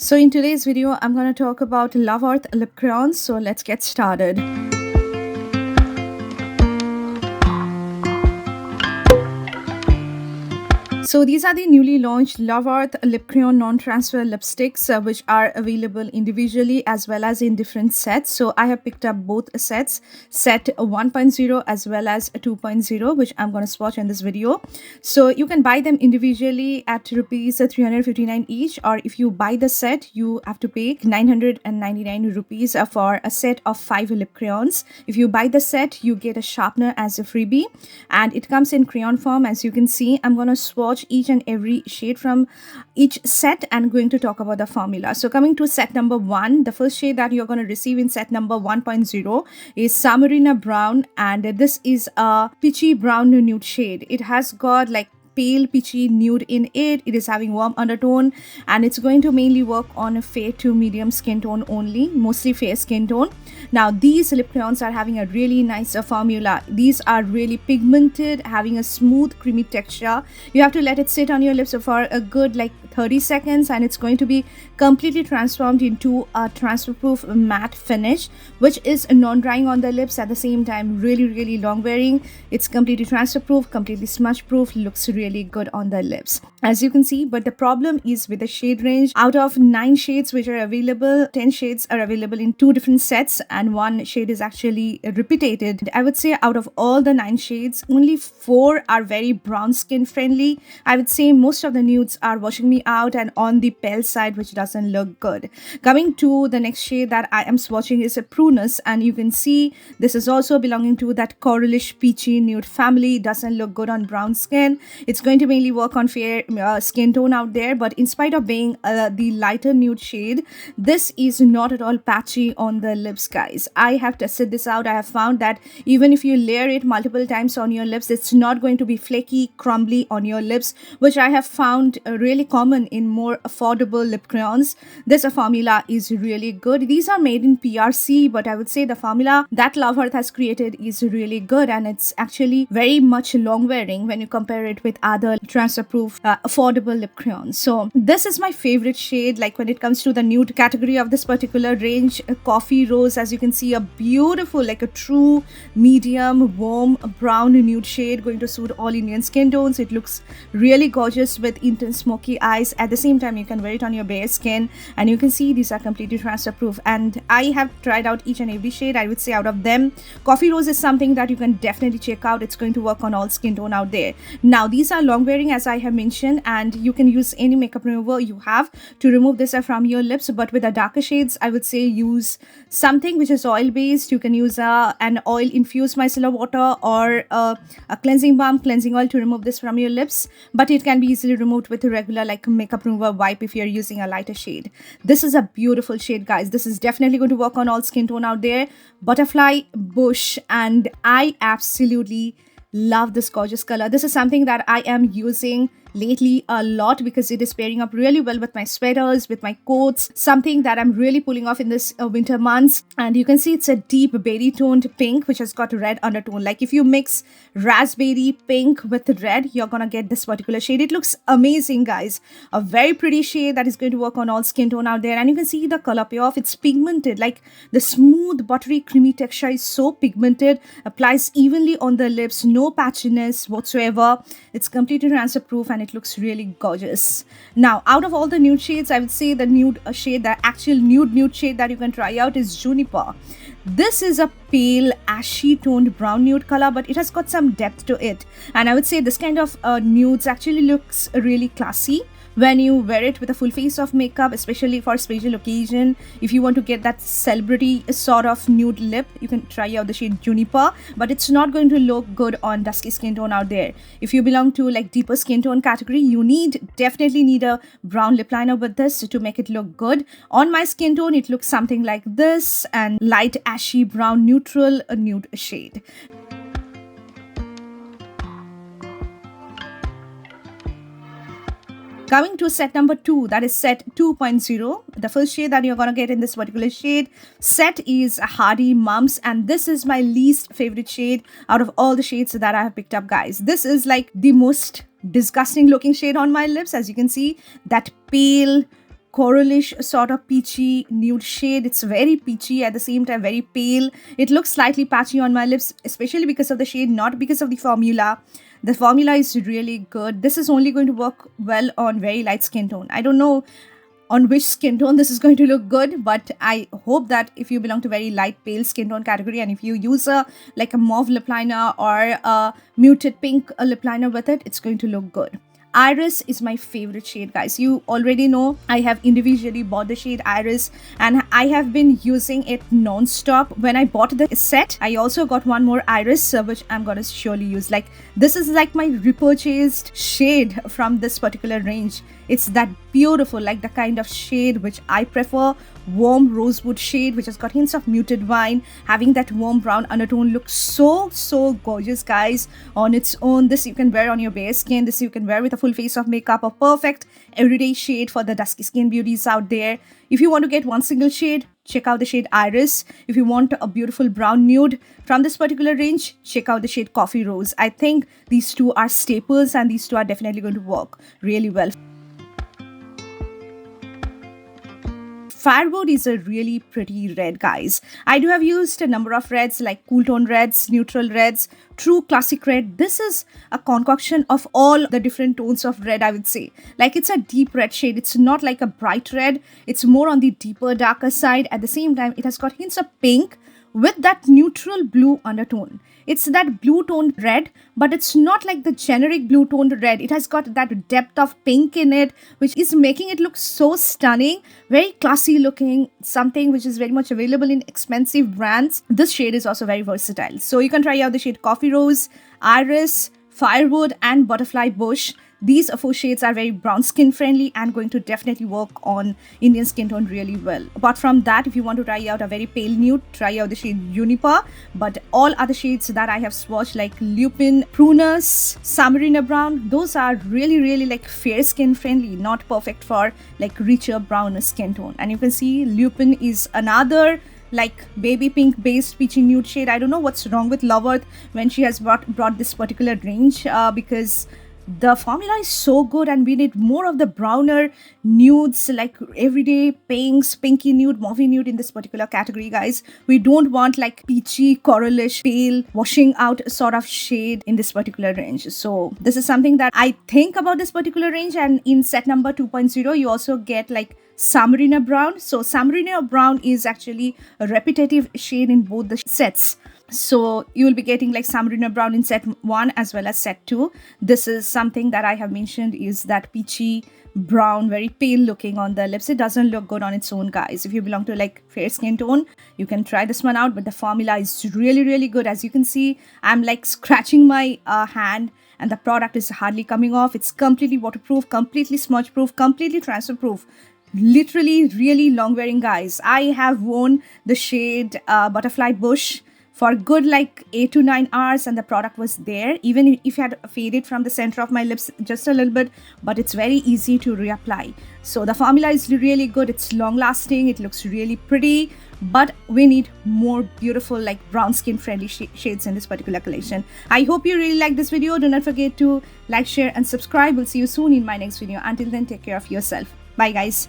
So in today's video, I'm going to talk about Love Earth lip crayons. So let's get started. So these are the newly launched Love Earth Lip Crayon Non-Transfer Lipsticks, which are available individually as well as in different sets. So I have picked up both sets, set 1.0 as well as 2.0, which I'm going to swatch in this video. So you can buy them individually at rupees 359 each, or if you buy the set, you have to pay 999 rupees for a set of 5 lip crayons. If you buy the set, you get a sharpener as a freebie, and it comes in crayon form. As you can see, I'm going to swatch each and every shade from each set and going to talk about the formula. So coming to set number 1, the first shade that you're going to receive in set number 1.0 is Samarina Brown, and this is a peachy brown nude shade. It has got like pale peachy nude in it. It is having warm undertone, and it's going to mainly work on a fair to medium skin tone only, mostly fair skin tone. Now these lip crayons are having a really nice formula. These are really pigmented, having a smooth creamy texture. You have to let it sit on your lips for a good like 30 seconds, and it's going to be completely transformed into a transfer proof matte finish, which is non-drying on the lips, at the same time really long wearing. It's completely transfer proof, completely smudge proof, looks really good on the lips, as you can see. But the problem is with the shade range. Out of 9 shades which are available, 10 shades are available in 2 different sets, and 1 shade is actually repeated. I would say out of all the 9 shades, only 4 are very brown skin friendly. I would say most of the nudes are washing me out and on the pale side, which doesn't look good. Coming to the next shade that I am swatching is a Prunus, and you can see this is also belonging to that coralish peachy nude family. Doesn't look good on brown skin. It's going to mainly work on fair skin tone out there, but in spite of being the lighter nude shade, this is not at all patchy on the lips, guys. I have tested this out. I have found that even if you layer it multiple times on your lips, it's not going to be flaky, crumbly on your lips, which I have found really common in more affordable lip crayons. This formula is really good. These are made in PRC, but I would say the formula that Love Earth has created is really good, and it's actually very much long wearing when you compare it with other transfer proof affordable lip crayons. So this is my favorite shade, like when it comes to the nude category of this particular range. Coffee Rose, as you can see, a beautiful, like a true medium warm brown nude shade, going to suit all Indian skin tones. It looks really gorgeous with intense smoky eyes. At the same time, you can wear it on your bare skin, and you can see these are completely transfer proof, and I have tried out each and every shade. I would say out of them, Coffee Rose is something that you can definitely check out. It's going to work on all skin tone out there. Now these are long wearing, as I have mentioned, and you can use any makeup remover you have to remove this from your lips. But with the darker shades, I would say use something which is oil based. You can use an oil infused micellar water or a cleansing balm, cleansing oil to remove this from your lips, but it can be easily removed with a regular like makeup remover wipe if you're using a lighter shade. This is a beautiful shade, guys. This is definitely going to work on all skin tone out there. Butterfly Bush, and I absolutely love this gorgeous color. This is something that I am using lately a lot because it is pairing up really well with my sweaters, with my coats, something that I'm really pulling off in this winter months. And you can see it's a deep berry toned pink which has got a red undertone. Like if you mix raspberry pink with red, you're gonna get this particular shade. It looks amazing, guys. A very pretty shade that is going to work on all skin tone out there. And you can see the color payoff. It's pigmented, like the smooth buttery creamy texture is so pigmented, applies evenly on the lips, no patchiness whatsoever. It's completely transfer proof, and it looks really gorgeous. Now out of all the nude shades, I would say the nude shade, the actual nude shade that you can try out is Juniper. This is a pale ashy toned brown nude color, but it has got some depth to it, and I would say this kind of nudes actually looks really classy when you wear it with a full face of makeup, especially for a special occasion. If you want to get that celebrity sort of nude lip, you can try out the shade Juniper, but it's not going to look good on dusky skin tone out there. If you belong to like deeper skin tone category, you definitely need a brown lip liner with this to make it look good. On my skin tone, it looks something like this, and light ashy brown neutral nude shade. Coming to set number 2, that is set 2.0. The first shade that you're going to get in this particular shade set is Hardy Mums, and this is my least favorite shade out of all the shades that I have picked up, guys. This is like the most disgusting looking shade on my lips. As you can see, that pale coralish sort of peachy nude shade. It's very peachy, at the same time very pale. It looks slightly patchy on my lips, especially because of the shade, not because of the formula. The formula is really good. This is only going to work well on very light skin tone. I don't know on which skin tone this is going to look good, but I hope that if you belong to very light pale skin tone category, and if you use a like a mauve lip liner or a muted pink lip liner with it, it's going to look good. Iris is my favorite shade, guys. You already know I have individually bought the shade Iris, and I have been using it non-stop. When I bought the set, I also got one more Iris, which I'm gonna surely use. Like, this is like my repurchased shade from this particular range. It's that beautiful, like the kind of shade which I prefer. Warm rosewood shade which has got hints of muted wine, having that warm brown undertone, looks so gorgeous, guys, on its own. This you can wear on your bare skin. This you can wear with a full face of makeup. A perfect everyday shade for the dusky skin beauties out there. If you want to get one single shade, check out the shade Iris. If you want a beautiful brown nude from this particular range, check out the shade Coffee Rose. I think these two are staples, and these two are definitely going to work really well. Firewood is a really pretty red, guys. I do have used a number of reds like cool tone reds, neutral reds, true classic red. This is a concoction of all the different tones of red, I would say. Like, it's a deep red shade. It's not like a bright red. It's more on the deeper, darker side. At the same time, it has got hints of pink with that neutral blue undertone. It's that blue toned red, but it's not like the generic blue toned red. It has got that depth of pink in it, which is making it look so stunning, very classy looking, something which is very much available in expensive brands. This shade is also very versatile. So you can try out the shade Coffee Rose, Iris, Firewood, and Butterfly Bush. These 4 shades are very brown skin friendly and going to definitely work on Indian skin tone really well. Apart from that, if you want to try out a very pale nude, try out the shade Juniper. But all other shades that I have swatched, like Lupin, Prunus, Samarina Brown, those are really like fair skin friendly, not perfect for like richer brown skin tone. And you can see Lupin is another like baby pink based peachy nude shade. I don't know what's wrong with Loveearth when she has brought this particular range, because the formula is so good and we need more of the browner nudes, like everyday pinks, pinky nude, mauvey nude in this particular category, guys. We don't want like peachy, coralish, pale, washing out sort of shade in this particular range. So this is something that I think about this particular range. And in set number 2.0, you also get like Samarina Brown. So Samarina Brown is actually a repetitive shade in both the sets. So you will be getting like Samarina Brown in set 1 as well as set 2. This is something that I have mentioned is that peachy brown, very pale looking on the lips. It doesn't look good on its own, guys. If you belong to like fair skin tone, you can try this one out, but the formula is really good. As you can see, I'm like scratching my hand and the product is hardly coming off. It's completely waterproof, completely smudge proof, completely transfer proof. Literally really long wearing, guys. I have worn the shade Butterfly Bush for good like 8 to 9 hours and the product was there, even if it had faded from the center of my lips just a little bit, but it's very easy to reapply. So the formula is really good. It's long lasting, it looks really pretty, but we need more beautiful like brown skin friendly shades in this particular collection. I hope you really like this video. Do not forget to like, share and subscribe. We'll see you soon in my next video. Until then, take care of yourself. Bye, guys.